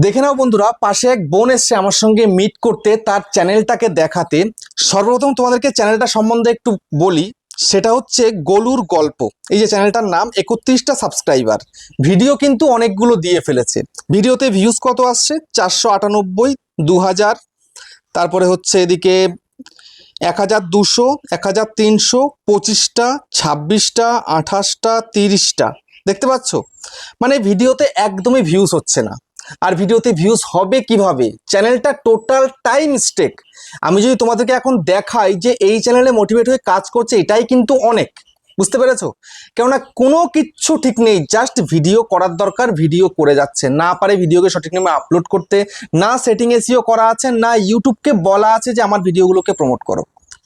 দেখে নাও বন্ধুরা, পাশে এক বোন এসছে আমার সঙ্গে মিট করতে, তার চ্যানেলটাকে দেখাতে। সর্বপ্রথম তোমাদেরকে চ্যানেলটা সম্বন্ধে একটু বলি। সেটা হচ্ছে গোলুর গল্প। এই যে চ্যানেলটার নাম, 31টা সাবস্ক্রাইবার, ভিডিও কিন্তু অনেকগুলো দিয়ে ফেলেছে। ভিডিওতে ভিউজ কত আসছে? 498, 2000, তারপরে হচ্ছে এদিকে 1200, 1300, 25টা, 26টা, 28টা, 30টা। দেখতে পাচ্ছ? মানে ভিডিওতে একদমই ভিউজ হচ্ছে না। আর ভিডিওতে ভিউজ হবে কিভাবে? চ্যানেলটা টোটাল টাইম মিস্টেক। আমি যদি তোমাদেরকে এখন দেখাই যে এই চ্যানেলে মোটিভেট হয়ে কাজ করছে, এটাই কিন্তু অনেক। বুঝতে পেরেছো? কেননা কোনো কিচ্ছু ঠিক নেই, জাস্ট ভিডিও করার দরকার, ভিডিও করে যাচ্ছে, না পারে ভিডিওকে সঠিক নামে আপলোড করতে, না সেটিং এসইও করা আছে, না ইউটিউবকে বলা আছে যে আমার ভিডিওগুলোকে প্রমোট করো।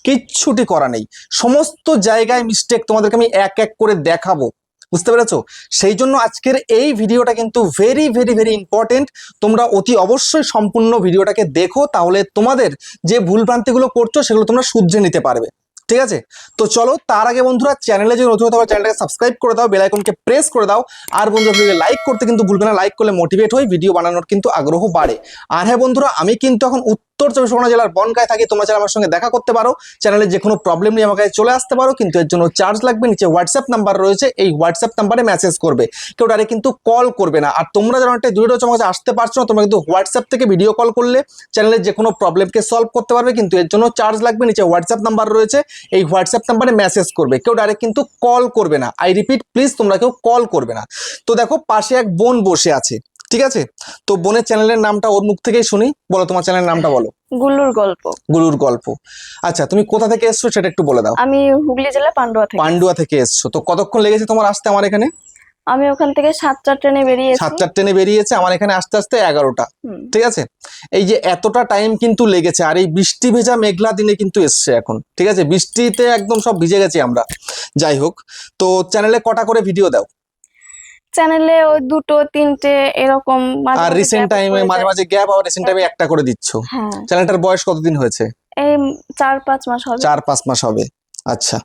কিচ্ছুটি করা নেই, সমস্ত জায়গায় মিস্টেক। তোমাদেরকে আমি এক এক করে দেখাবো। বুঝতে পেরেছো? সেই জন্য আজকের এই ভিডিওটা কিন্তু ভেরি ভেরি ভেরি ইম্পর্টেন্ট। তোমরা অতি অবশ্যই সম্পূর্ণ ভিডিওটাকে দেখো, তাহলে তোমাদের যে ভুলভ্রান্তিগুলো করছো সেগুলো তোমরা শুধরে নিতে পারবে। ঠিক আছে? তো চলো, তার আগে বন্ধুরা, চ্যানেলে যদি নতুন হতে হয় চ্যানেলটাকে সাবস্ক্রাইব করে দাও, বেল আইকনকে প্রেস করে দাও। আর বন্ধুরা, ভিডিও লাইক করতে কিন্তু ভুলবে না, লাইক করলে মোটিভেট হই, ভিডিও বানানোর কিন্তু আগ্রহ বাড়ে। আর হ্যাঁ বন্ধুরা, আমি কিন্তু এখন উত্তর চব্বিশ পরগনা জেলার বনগাঁয় থাকি। তোমরা চাইলে আমার সঙ্গে দেখা করতে পারো, চ্যানেলে যে কোনো প্রবলেম নিয়ে আমার কাছে চলে আসতে পারো, কিন্তু এর জন্য চার্জ লাগবে। নিচে হোয়াটসঅ্যাপ নাম্বার রয়েছে, এই হোয়াটসঅ্যাপ নাম্বারে মেসেজ করবে, কেউ ডাইরেক্ট কিন্তু কল করবে না। আর তোমরা যারা একটা দূরে রয়েছে, আমার কাছে আসতে পারছো না, তোমরা কিন্তু হোয়াটসঅ্যাপ থেকে ভিডিও কল করলে চ্যানেলের যে কোনো প্রবলেমকে সলভ করতে পারবে, কিন্তু এর জন্য চার্জ লাগবে। নিচে হোয়াটসঅ্যাপ নাম্বার রয়েছে, এই হোয়াটসঅ্যাপ নাম্বারে মেসেজ করবে, কেউ ডাইরেক্ট কিন্তু কল করবে না। আই রিপিট, প্লিজ তোমরা কেউ কল করবে না। তো দেখো, পাশে এক বোন বসে আছে। ঠিক আছে? তো বোনের চ্যানেলের নামটা ওর মুখ থেকেই শুনি। বলো, তোমার চ্যানেলের নামটা বলো। গুল্লুর গল্প। গুলুর গল্প। আচ্ছা, তুমি কোথা থেকে এসছো সেটা একটু বলে দাও। আমি হুগলি জেলা পান্ডুয়া থেকে। পান্ডুয়া থেকে এসছো। তো কতক্ষণ লেগেছে তোমার আসতে আমার এখানে? আমি ওখান থেকে 7টার ট্রেনে বেরিয়েছি। 7টার ট্রেনে বেরিয়েছে, আমার এখানে আসতে আসতে 11টা। ঠিক আছে? এই যে এতটা টাইম কিন্তু লেগেছে, আর এই বৃষ্টি ভেজা মেঘলা দিনে কিন্তু এসছে এখন। ঠিক আছে? বৃষ্টিতে একদম সব ভিজে গেছি আমরা। যাই হোক, তো চ্যানেলে কটা করে ভিডিও দাও? চ্যানেলে ওই 2টো 3টে এরকম মাঝে আর মাঝে রিসেন্ট gap টাইমে পড়ে মাঝে যায়। মাঝে গ্যাপ, আবার রিসেন্ট টাইমে একটা করে দিচ্ছ। হ্যাঁ, চ্যানেলটার বয়স কতদিন হয়েছে? এই 4-5 মাস হবে। 4-5 মাস হবে। আচ্ছা,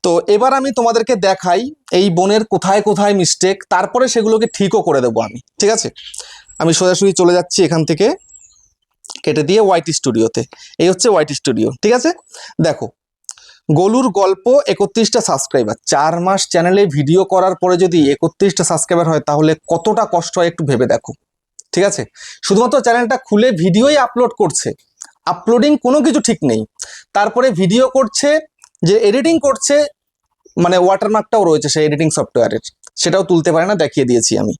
তো এবার আমি তোমাদেরকে দেখাই এই বোনের কোথায় কোথায় মিস্টেক, তারপরে সেগুলোকে ঠিকও করে দেবো আমি। ঠিক আছে? আমি সোজাসুজি চলে যাচ্ছি এখান থেকে, কেটে দিয়ে ওয়াইটি স্টুডিওতে। এই হচ্ছে ওয়াইটি স্টুডিও। ঠিক আছে? দেখো, গোলুর গল্প, 31টা সাবস্ক্রাইবার। 4 মাস চ্যানেলে ভিডিও করার পরে যদি 31টা সাবস্ক্রাইবার হয়, তাহলে কতটা কষ্ট হয় একটু ভেবে দেখো। ঠিক আছে? শুধুমাত্র চ্যানেলটা খুলে ভিডিওই আপলোড করছে, আপলোডিং কোনো কিছু ঠিক নেই। তারপরে ভিডিও করছে, যে এডিটিং করছে, মানে ওয়াটারমার্কটাও রয়েছে সেই এডিটিং সফটওয়্যারের, সেটাও তুলতে পারে না, দেখিয়ে দিয়েছি আমি।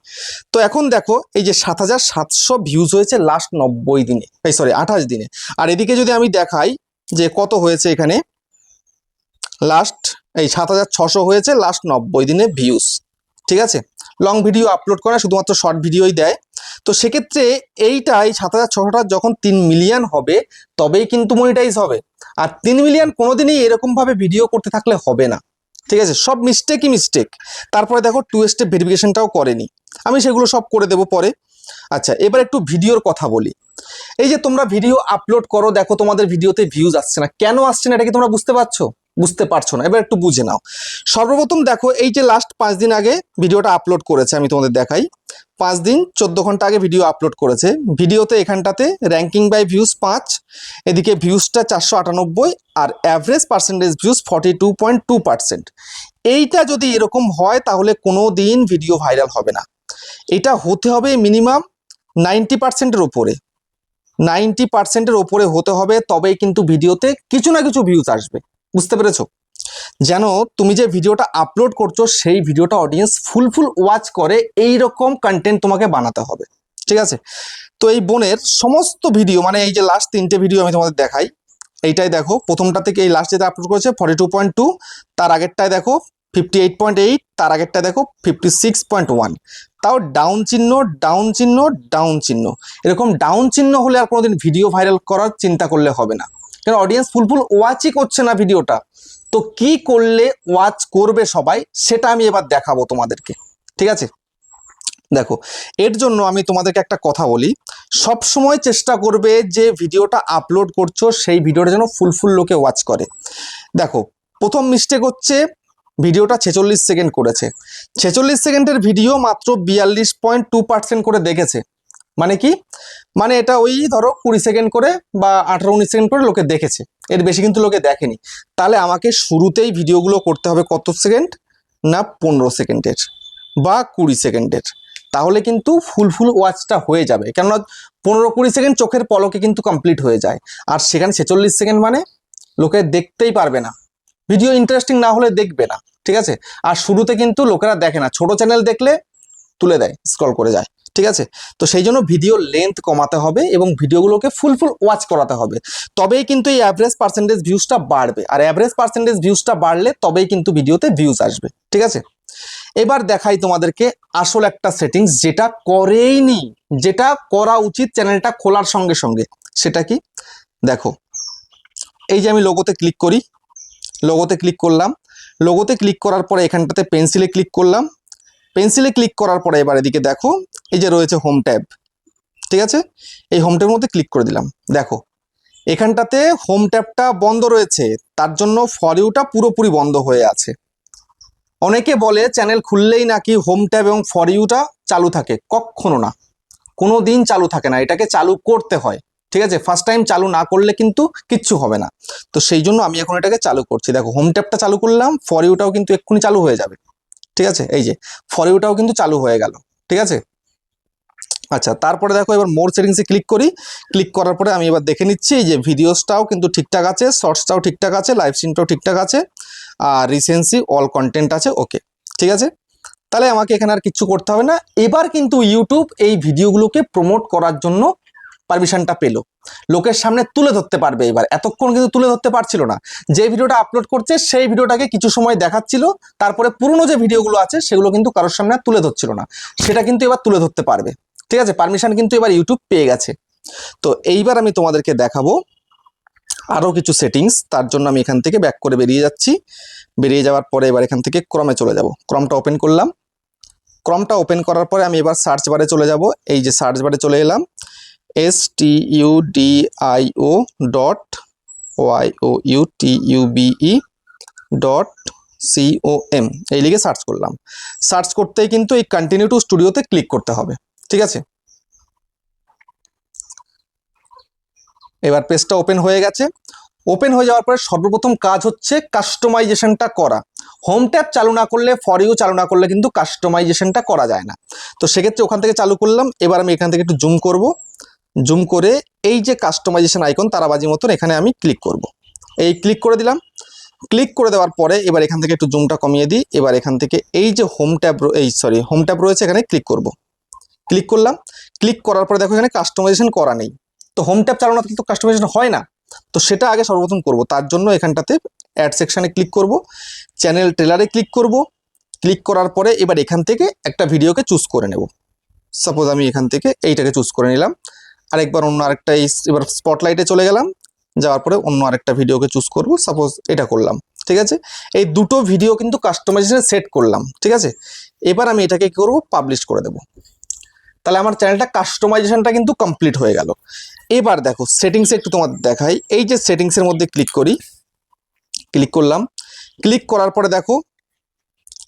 তো এখন দেখো, এই যে 7700 ভিউজ হয়েছে লাস্ট 90 দিনে, এই সরি 28 দিনে। আর এদিকে যদি আমি দেখাই যে কত হয়েছে এখানে, লাস্ট এই 7600 হয়েছে লাস্ট 90 দিনে ভিউজ। ঠিক আছে? লং ভিডিও আপলোড করে, শুধুমাত্র শর্ট ভিডিওই দেয়। তো সেক্ষেত্রে এইটাই 7600টা যখন 3 মিলিয়ন হবে, তবেই কিন্তু মনিটাইজ হবে। আর 3 মিলিয়ন কোনোদিনই এরকমভাবে ভিডিও করতে থাকলে হবে না। ঠিক আছে? সব মিস্টেকই মিস্টেক। তারপরে দেখো, 2 স্টেপ ভেরিফিকেশনটাও করেনি, আমি সেগুলো সব করে দেবো পরে। আচ্ছা, এবার একটু ভিডিওর কথা বলি। এই যে তোমরা ভিডিও আপলোড করো, দেখো তোমাদের ভিডিওতে ভিউজ আসছে না, কেন আসছে না এটা কি তোমরা বুঝতে পারছো? বুঝতে পারছো না? এবার একটু বুঝে নাও। সর্বপ্রথম দেখো, এই যে লাস্ট 5 দিন আগে ভিডিওটা আপলোড করেছে, আমি তোমাদের দেখাই। 5 দিন 14 ঘন্টা আগে ভিডিও আপলোড করেছে। ভিডিওতে এখানটাতে র্যাঙ্কিং বাই ভিউজ 5, এদিকে ভিউজটা 498, আর অ্যাভারেজ পার্সেন্টেজ ভিউজ 42.2%। এইটা যদি এরকম হয়, তাহলে কোনো দিন ভিডিও ভাইরাল হবে না। এটা হতে হবে মিনিমাম 90%-এর উপরে। 90%-এর ওপরে হতে হবে, তবেই কিন্তু ভিডিওতে কিছু না কিছু ভিউজ আসবে। বুঝতে পেরেছো? যেন তুমি যে ভিডিওটা আপলোড করছো, সেই ভিডিওটা অডিয়েন্স ফুল ওয়াচ করে, এই রকম কন্টেন্ট তোমাকে বানাতে হবে। ঠিক আছে? তো এই বোনের সমস্ত ভিডিও, মানে এই যে লাস্ট 3টে ভিডিও আমি তোমাদের দেখাই। এইটাই দেখো, প্রথমটা থেকে এই লাস্ট যেটা আপলোড করেছে 42.2, তার আগেরটায় দেখো 58.8, তার আগেরটায় দেখো 56.1। তাও ডাউন চিহ্ন, ডাউন চিহ্ন, ডাউন চিহ্ন। এরকম ডাউন চিহ্ন হলে আর কোনোদিন ভিডিও ভাইরাল করার চিন্তা করলে হবে না, কারণ অডিয়েন্স ফুল ওয়াচই করছে না ভিডিওটা। তো কি করলে ওয়াচ করবে সবাই, সেটা আমি এবার দেখাবো তোমাদেরকে। ঠিক আছে? দেখো, এর জন্য আমি তোমাদেরকে একটা কথা বলি, সব সময় চেষ্টা করবে যে ভিডিওটা আপলোড করছো সেই ভিডিওটা যেন ফুল লোকে ওয়াচ করে। দেখো, প্রথম মিস্টেক হচ্ছে, ভিডিওটা 46 সেকেন্ড করেছে। 46 সেকেন্ডের ভিডিও মাত্র 42.2% করে দেখেছে। মানে কি, মানে এটা ওই ধরো 20 সেকেন্ড করে বা 18-19 সেকেন্ড করে লোকে দেখেছে, এর বেশি কিন্তু লোকে দেখেনি। তাহলে আমাকে শুরুতেই ভিডিওগুলো করতে হবে কত সেকেন্ড, না 15 সেকেন্ডের বা 20 সেকেন্ডের, তাহলে কিন্তু ফুল ওয়াচটা হয়ে যাবে। কেননা 15-20 সেকেন্ড চোখের পলকে কিন্তু কমপ্লিট হয়ে যায়, আর সেখানে 46 সেকেন্ড মানে লোকে দেখতেই পারবে না, ভিডিও ইন্টারেস্টিং না হলে দেখবে না, ঠিক আছে। আর শুরুতে কিন্তু লোকেরা দেখে না, ছোট চ্যানেল দেখলে তুলে দেয়, স্ক্রল করে যায়, ঠিক আছে। তো সেই জন্য ভিডিও লেন্থ কমাতে হবে এবং ভিডিওগুলোকে ফুল ওয়াচ করাতে হবে, তবেই কিন্তু এই অ্যাভারেজ পার্সেন্টেজ ভিউজটা বাড়বে, আর অ্যাভারেজ পার্সেন্টেজ ভিউজটা বাড়লে তবেই কিন্তু ভিডিওতে ভিউজ আসবে, ঠিক আছে। এবার দেখাই তোমাদেরকে আসল একটা সেটিংস, যেটা করেইনি, যেটা করা উচিত চ্যানেলটা খোলার সঙ্গে সঙ্গে। সেটা কি, দেখো এই যে আমি লোগোতে ক্লিক করি, লোগোতে ক্লিক করলাম, লোগোতে ক্লিক করার পরে এখানটাতে পেন্সিলে ক্লিক করলাম, পেন্সিলে ক্লিক করার পরে এবার এদিকে দেখো এই যে রয়েছে হোম ট্যাব, ঠিক আছে। এই হোম ট্যাবের মধ্যে ক্লিক করে দিলাম, দেখো এখানটাতে হোম ট্যাবটা বন্ধ রয়েছে, তার জন্য ফর ইউটা পুরোপুরি বন্ধ হয়ে আছে। অনেকে বলে চ্যানেল খুললেই নাকি হোম ট্যাব এবং ফর ইউটা চালু থাকে, কখনো না, কোনো দিন চালু থাকে না, এটাকে চালু করতে হয়, ঠিক আছে। ফার্স্ট টাইম চালু না করলে কিন্তু কিচ্ছু হবে না। তো সেই জন্য আমি এখন এটাকে চালু করছি, দেখো হোম ট্যাবটা চালু করলাম, ফর ইউটাও কিন্তু এক্ষুনি চালু হয়ে যাবে, ঠিক আছে। এই যে ফর ইউটাও কিন্তু চালু হয়ে গেল, ঠিক আছে। আচ্ছা, তারপরে দেখো এবার মোর সেটিংসে ক্লিক করি, ক্লিক করার পরে আমি এবার দেখে নিচ্ছি যে ভিডিওসটাও কিন্তু ঠিকঠাক আছে, শর্টসটাও ঠিকঠাক আছে, লাইভ স্ট্রিমটাও ঠিকঠাক আছে, আর রিসেন্সি অল কন্টেন্ট আছে, ওকে, ঠিক আছে। তাহলে আমাকে এখানে আর কিছু করতে হবে না। এবার কিন্তু ইউটিউব এই ভিডিওগুলোকে প্রমোট করার জন্য পারমিশনটা পেলো, লোকের সামনে তুলে ধরতে পারবে। এবার এতক্ষণ কিন্তু তুলে ধরতে পারছিল না, যে ভিডিওটা আপলোড করছে সেই ভিডিওটাকে কিছু সময় দেখাচ্ছিল, তারপরে পুরনো যে ভিডিওগুলো আছে সেগুলো কিন্তু কারোর সামনে তুলে ধরছিল না, সেটা কিন্তু এবার তুলে ধরতে পারবে, ঠিক আছে। পারমিশন কিন্তু এবার ইউটিউব পেয়ে গেছে। তো এইবার আমি তোমাদেরকে দেখাবো আরও কিছু সেটিংস, তার জন্য আমি এখান থেকে ব্যাক করে বেরিয়ে যাচ্ছি। বেরিয়ে যাওয়ার পরে এবার এখান থেকে ক্রমে চলে যাব, ক্রমটা ওপেন করলাম, ক্রমটা ওপেন করার পরে আমি এবার সার্চ বারে চলে যাব, এই যে সার্চ বারে চলে এলাম, studio.youtube.com এই লিখে সার্চ করলাম। সার্চ করতেই কিন্তু এই কন্টিনিউ টু স্টুডিওতে ক্লিক করতে হবে, ঠিক আছে। এবার পেজটা ওপেন হয়ে গেছে। ওপেন হয়ে যাওয়ার পরে সর্বপ্রথম কাজ হচ্ছে কাস্টমাইজেশনটা করা। হোম ট্যাব চালু না করলে, ফর ইউ চালু না করলে কিন্তু কাস্টমাইজেশনটা করা যায় না। তো সেক্ষেত্রে ওখান থেকে চালু করলাম। এবার আমি এখান থেকে একটু জুম করব, জুম করে এই যে কাস্টমাইজেশন আইকন তারাবাজি মতন এখানে আমি ক্লিক করব। এই ক্লিক করে দিলাম। ক্লিক করে দেওয়ার পরে এবার এখান থেকে একটু জুমটা কমিয়ে দিই। এবার এখান থেকে এই যে হোম ট্যাব রয়েছে এখানে ক্লিক করব। ক্লিক করলাম। ক্লিক করার পরে দেখো এখানে কাস্টমাইজেশন করা নেই। তো হোম ট্যাব চালানো থাকলে তো কাস্টমাইজেশন হয় না, তো সেটা আগে সর্বপ্রথম করব। তার জন্য এখানটাতে অ্যাড সেকশানে ক্লিক করব, চ্যানেল ট্রেলারে ক্লিক করব। ক্লিক করার পরে এবার এখান থেকে একটা ভিডিওকে চুজ করে নেব। সাপোজ আমি এখান থেকে এইটাকে চুজ করে নিলাম। আরেকবার অন্য আরেকটা, এবার স্পটলাইটে চলে গেলাম, যাওয়ার পরে অন্য আরেকটা ভিডিওকে চুজ করব, সাপোজ এটা করলাম, ঠিক আছে। এই দুটো ভিডিও কিন্তু কাস্টমাইজেশনে সেট করলাম, ঠিক আছে। এবার আমি এটাকে কি করব, পাবলিশ করে দেব। তাহলে আমার চ্যানেলটা কাস্টমাইজেশনটা কিন্তু কমপ্লিট হয়ে গেল। এবার দেখো সেটিংসে একটু তোমাদের দেখাই, এই যে সেটিংসের মধ্যে ক্লিক করি, ক্লিক করলাম। ক্লিক করার পরে দেখো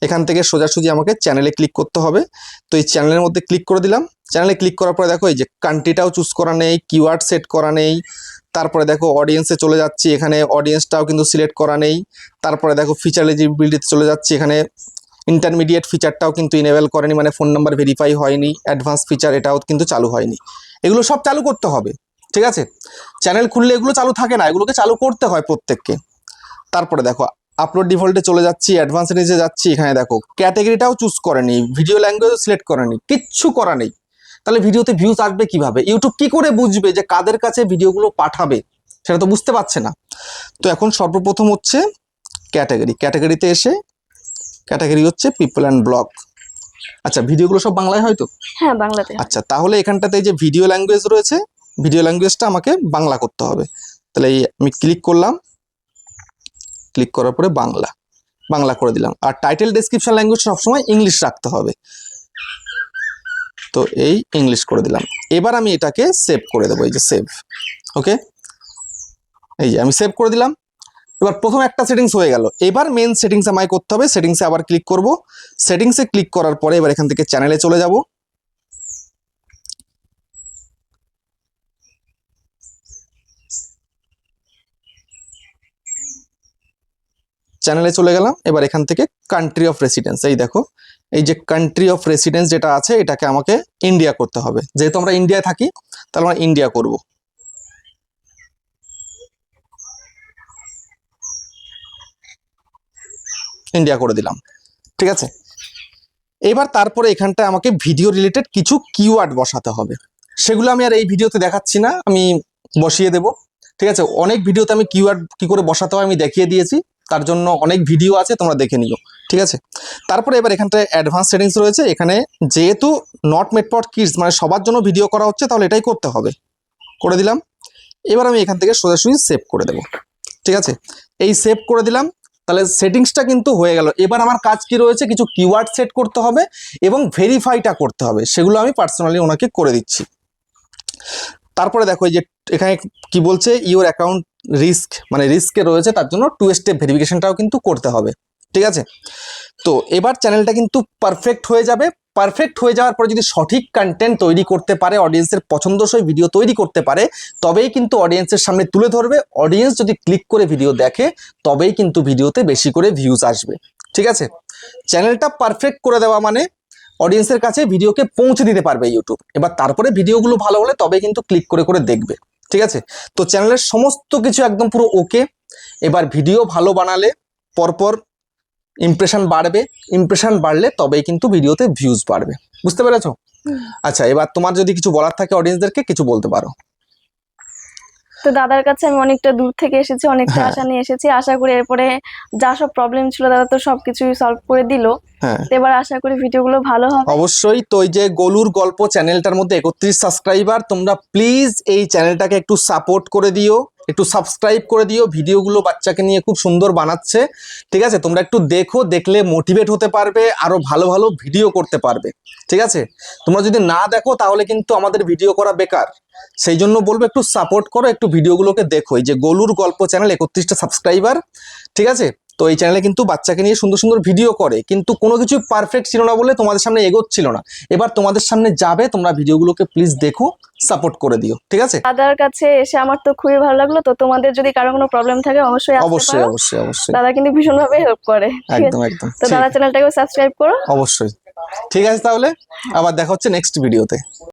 এখান থেকে সোজাসুজি আমাকে চ্যানেলে ক্লিক করতে হবে। তো এই চ্যানেলের মধ্যে ক্লিক করে দিলাম। চ্যানেলে ক্লিক করার পরে দেখো এই যে কান্ট্রিটাও চুজ করা নেই, কিওয়ার্ড সেট করা নেই। তারপরে দেখো অডিয়েন্সে চলে যাচ্ছি, এখানে অডিয়েন্সটাও কিন্তু সিলেক্ট করা নেই। তারপরে দেখো ফিচার এলিজিবিলিটিতে চলে যাচ্ছি, এখানে ইন্টারমিডিয়েট ফিচারটাও কিন্তু ইনেবল করেনি, মানে ফোন নাম্বার ভেরিফাই হয়নি। অ্যাডভান্স ফিচার এটাও কিন্তু চালু হয়নি। এগুলো সব চালু করতে হবে, ঠিক আছে। চ্যানেল খুললে এগুলো চালু থাকে না, এগুলোকে চালু করতে হয় প্রত্যেককে। তারপরে দেখো আপলোড ডিফল্টে চলে যাচ্ছি, অ্যাডভান্সে নিচে যাচ্ছি, এখানে দেখো ক্যাটাগরিটাও চুজ করেনি, ভিডিও ল্যাঙ্গুয়েজও সিলেক্ট করেনি, কিচ্ছু করা নেই। তাহলে ভিডিওতে ভিউজ আসবে কিভাবে? ইউটিউব কি করে বুঝবে যে কাদের কাছে ভিডিওগুলো পাঠাবে? সেটা তো বুঝতে পারছে না। তো এখন সর্বপ্রথম হচ্ছে ক্যাটাগরিতে এসে ক্যাটাগরি হচ্ছে পিপল অ্যান্ড ব্লগ। আচ্ছা, ভিডিওগুলো সব বাংলায় হয়তো? হ্যাঁ, বাংলাতে। আচ্ছা, তাহলে এখানটাতে এই যে ভিডিও ল্যাঙ্গুয়েজ রয়েছে, ভিডিও ল্যাঙ্গুয়েজটা আমাকে বাংলা করতে হবে। তাহলে এই আমি ক্লিক করলাম, ক্লিক করার পরে বাংলা করে দিলাম। আর টাইটেল ডেসক্রিপশন ল্যাঙ্গুয়েজ সবসময় ইংলিশ রাখতে হবে, তো এই ইংলিশ করে দিলাম। এবার আমি এটাকে সেভ করে দেবো, এই যে সেভ, ওকে। এই যে আমি সেভ করে দিলাম। এবার প্রথম একটা সেটিংস হয়ে গেল। এবার মেন সেটিংস আমায় করতে হবে। সেটিংসে আবার ক্লিক করব। সেটিংসে ক্লিক করার পরে এবার এখান থেকে চ্যানেলে চলে যাব। চ্যানেলে চলে গেলাম। এবার এখান থেকে কান্ট্রি অফ রেসিডেন্স, এই দেখো এই যে কান্ট্রি অফ রেসিডেন্স যেটা আছে এটাকে আমাকে ইন্ডিয়া করতে হবে। যেহেতু আমরা ইন্ডিয়ায় থাকি তাহলে আমরা ইন্ডিয়া করব। ইন্ডিয়া করে দিলাম, ঠিক আছে। এবার তারপরে এখানটায় আমাকে ভিডিও রিলেটেড কিছু কিওয়ার্ড বসাতে হবে। সেগুলো আমি আর এই ভিডিওতে দেখাচ্ছি না, আমি বসিয়ে দেব, ঠিক আছে। অনেক ভিডিওতে আমি কিওয়ার্ড কি করে বসাতে হয় আমি দেখিয়ে দিয়েছি, তার জন্য অনেক ভিডিও আছে, তোমরা দেখে নিও, ঠিক আছে। তারপরে এবার এখানটায় অ্যাডভান্স সেটিংস রয়েছে। এখানে যেহেতু নট মেড ফর কিডস মানে সবার জন্য ভিডিও করা হচ্ছে, তাহলে এটাই করতে হবে, করে দিলাম। এবার আমি এখান থেকে সোজাসুজি সেভ করে দেব, ঠিক আছে। এই সেভ করে দিলাম, তাহলে সেটিংসটা কিন্তু হয়ে গেল। এবার আমার কাজ কি রয়েছে, কিছু কিওয়ার্ড সেট করতে হবে এবং ভেরিফাইটা করতে হবে, সেগুলো আমি পার্সোনালি ওনাকে করে দিচ্ছি। তারপরে দেখো এই যে এখানে কি বলছে, ইওর অ্যাকাউন্ট রিস্ক মানে রিস্কে রয়েছে, তার জন্য 2 স্টেপ ভেরিফিকেশনটাও কিন্তু করতে হবে, ঠিক আছে। তো এবার চ্যানেলটা কিন্তু পারফেক্ট হয়ে যাবে। পারফেক্ট হয়ে যাওয়ার পরে যদি সঠিক কন্টেন্ট তৈরি করতে পারে, অডিয়েন্সের পছন্দসই ভিডিও তৈরি করতে পারে, তবেই কিন্তু অডিয়েন্সের সামনে তুলে ধরবে। অডিয়েন্স যদি ক্লিক করে ভিডিও দেখে, তবেই কিন্তু ভিডিওতে বেশি করে ভিউজ আসবে, ঠিক আছে। চ্যানেলটা পারফেক্ট করে দেওয়া মানে অডিয়েন্সের কাছে ভিডিওকে পৌঁছে দিতে পারবে ইউটিউব। এবার তারপরে ভিডিওগুলো ভালো হলে তবে কিন্তু ক্লিক করে করে দেখবে, ঠিক আছে। তো চ্যানেলের সমস্ত কিছু একদম পুরো ওকে। এবার ভিডিও ভালো বানালে পরপর ইমপ্রেশন বাড়বে, ইমপ্রেশন বাড়লে তবেই কিন্তু ভিডিওতে ভিউজ বাড়বে, বুঝতে পেরেছো? আচ্ছা, এবার তোমার যদি কিছু বলার থাকে অডিয়েন্সদেরকে কিছু বলতে পারো। তো দাদার কাছে আমি অনেকটা দূর থেকে এসেছি, অনেকটা হ্যাঁ। আশা নিয়ে এসেছি। আশা করি এরপরে যা সব প্রবলেম ছিল দাদা তো সবকিছুই সলভ করে দিল। হ্যাঁ তো এবার আশা করি ভিডিওগুলো ভালো হবে। অবশ্যই। তো এই যে গোলুর গল্প চ্যানেলটার মধ্যে 31 সাবস্ক্রাইবার, তোমরা প্লিজ এই চ্যানেলটাকে একটু সাপোর্ট করে দিও, একটু সাবস্ক্রাইব করে দিও। ভিডিওগুলো বাচ্চাকে নিয়ে খুব সুন্দর বানাচ্ছে, ঠিক আছে। তোমরা একটু দেখো, দেখলে মোটিভেট হতে পারবে, আরো ভালো ভালো ভিডিও করতে পারবে, ঠিক আছে। তোমরা যদি না দেখো তাহলে কিন্তু আমাদের ভিডিও করা বেকার। সেই জন্য বলবো একটু সাপোর্ট করো, একটু ভিডিওগুলোকে দেখো। এই যে গোলুর গল্প চ্যানেল 31টা সাবস্ক্রাইবার, ঠিক আছে। তো এই চ্যানেলে কিন্তু বাচ্চাকে নিয়ে সুন্দর সুন্দর ভিডিও করে, কিন্তু কোনো কিছু পারফেক্ট ছিল না বলে তোমাদের সামনে এগোচ্ছিল না। এবার তোমাদের সামনে যাবে, তোমরা ভিডিওগুলোকে প্লিজ দেখো, সাপোর্ট করে দিও, ঠিক আছে। দাদার কাছে এসে আমার তো খুবই ভালো লাগলো। তো তোমাদের যদি কারো কোনো প্রবলেম থাকে অবশ্যই আসতে অবশ্যই পারো। অবশ্যই অবশ্যই, দাদা কিন্তু ভীষণ ভাবে হেল্প করে, ঠিক একদম আছে। একদম তো দাদা চ্যানেলটাকে সাবস্ক্রাইব করো। অবশ্যই, ঠিক আছে। তাহলে আবার দেখা হচ্ছে নেক্সট ভিডিওতে।